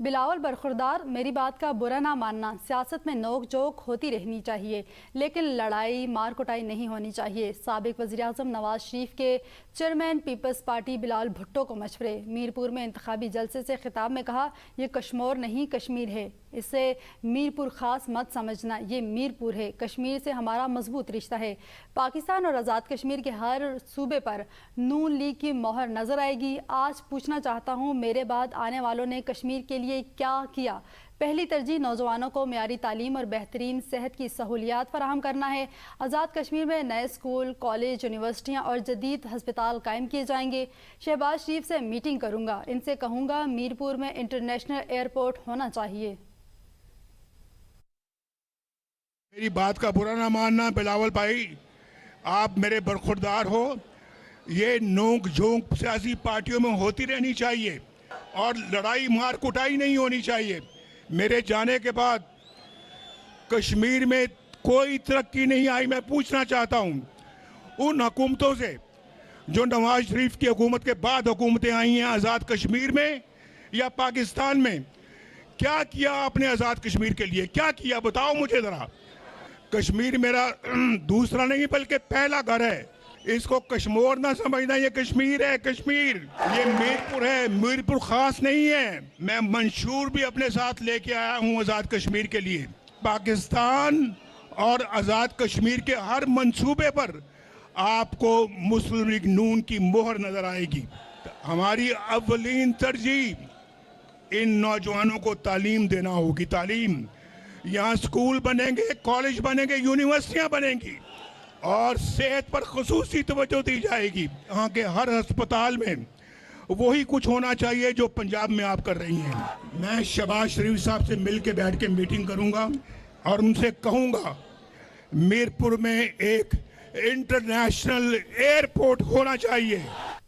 بلاول برخوردار، میری بات کا برا نہ ماننا۔ سیاست میں نوک جھوک ہوتی رہنی چاہیے لیکن لڑائی مار کٹائی نہیں ہونی چاہیے۔ سابق وزیراعظم نواز شریف کے chairman Peoples Party Bilawal Bhutto کو مشورے۔ میرپور میں انتخابی جلسے سے خطاب میں کہا، یہ کشمور نہیں کشمیر ہے، اسے میرپور خاص مت سمجھنا، یہ میرپور ہے۔ کشمیر سے ہمارا مضبوط رشتہ ہے۔ پاکستان اور آزاد کشمیر کے ہر صوبے پر نون لیگ کی مہر نظر آئے گی۔ آج پوچھنا چاہتا ہوں، میرے بعد آنے والوں نے کشمیر کے لیے کیا کیا؟ پہلی ترجیح نوجوانوں کو معیاری تعلیم اور بہترین صحت کی سہولیات فراہم کرنا ہے۔ آزاد کشمیر میں نئے اسکول، کالج، یونیورسٹیاں اور جدید ہسپتال قائم کیے جائیں گے۔ شہباز شریف سے میٹنگ کروں گا، ان سے کہوں گا میرپور میں انٹرنیشنل ایئرپورٹ ہونا چاہیے۔ میری بات کا برا نہ ماننا بلاول بھائی، آپ میرے برخوردار ہو۔ یہ نوک جھونک سیاسی پارٹیوں میں ہوتی رہنی چاہیے اور لڑائی مار کٹائی نہیں ہونی چاہیے۔ میرے جانے کے بعد کشمیر میں کوئی ترقی نہیں آئی۔ میں پوچھنا چاہتا ہوں ان حکومتوں سے جو نواز شریف کی حکومت کے بعد حکومتیں آئی ہیں آزاد کشمیر میں یا پاکستان میں، کیا کیا آپ نے آزاد کشمیر کے لیے؟ کیا کیا بتاؤ مجھے ذرا۔ کشمیر میرا دوسرا نہیں بلکہ پہلا گھر ہے۔ اس کو کشمور نہ سمجھنا، یہ کشمیر ہے، کشمیر یہ میرپور ہے، میرپور خاص نہیں ہے۔ میں منشور بھی اپنے ساتھ لے کے آیا ہوں آزاد کشمیر کے لیے۔ پاکستان اور آزاد کشمیر کے ہر منصوبے پر آپ کو مسلم لیگ نون کی مہر نظر آئے گی۔ ہماری اولین ترجیح ان نوجوانوں کو تعلیم دینا ہوگی۔ تعلیم، یہاں سکول بنیں گے، کالج بنیں گے، یونیورسٹیاں بنیں گی اور صحت پر خصوصی توجہ دی جائے گی۔ یہاں کے ہر ہسپتال میں وہی کچھ ہونا چاہیے جو پنجاب میں آپ کر رہی ہیں۔ میں شہباز شریف صاحب سے مل کے بیٹھ کے میٹنگ کروں گا اور ان سے کہوں گا میرپور میں ایک انٹرنیشنل ایئرپورٹ ہونا چاہیے۔